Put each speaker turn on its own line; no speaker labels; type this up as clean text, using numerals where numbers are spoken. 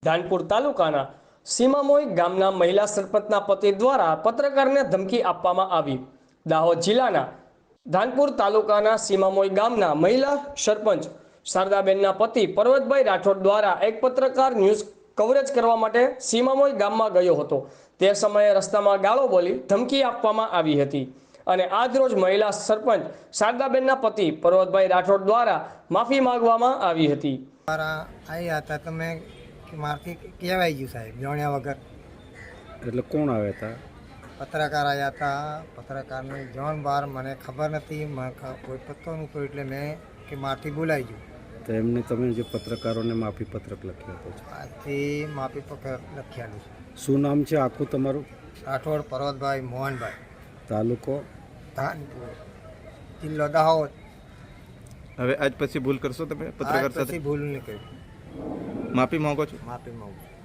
ધાનપુર તાલુકાના સીમામોઈ ગામના મહિલા સરપંચના પતિ દ્વારા પત્રકારને ધમકી આપવામાં આવી। દાહોદ જિલ્લાના ધાનપુર તાલુકાના સીમામોઈ ગામના મહિલા સરપંચ શારદાબેનના પતિ પર્વતભાઈ રાઠોડ દ્વારા એક પત્રકાર ન્યૂઝ કવરેજ કરવા માટે સીમામોઈ ગામમાં ગયો હતો। તે સમયે રસ્તામાં ગાળો બોલી ધમકી આપવામાં આવી હતી અને આજરોજ મહિલા સરપંચ શારદાબેનના પતિ પર્વતભાઈ રાઠોડ દ્વારા માફી માંગવામાં આવી હતી।
આવ્યા હતા તમે મારથી કહેવાય ગયું સાહેબ જાણ્યા વગર।
એટલે કોણ આવ્યા હતા?
પત્રકાર આવ્યા હતા, પત્રકારની જાણ બહાર મને ખબર નથી, મને કોઈ પત્તો નહોતો એટલે મેં કે મારથી બોલાઈ ગયું।
તો એમને તમે જે પત્રકારોને માફી પત્રક લખ્યો હતો?
આજથી માફી પત્ર લખ્યાલું છે।
શું નામ છે આખું તમારું?
રાઠોડ પર્વતભાઈ મોહનભાઈ,
તાલુકો
ધાનપુર, જિલ્લો દાહોદ।
હવે આજ પછી ભૂલ કરશો તમે પત્રકાર સાથે?
પછી ભૂલ નહીં કરી,
માફી માંગો છો?
માફી માંગુ છું।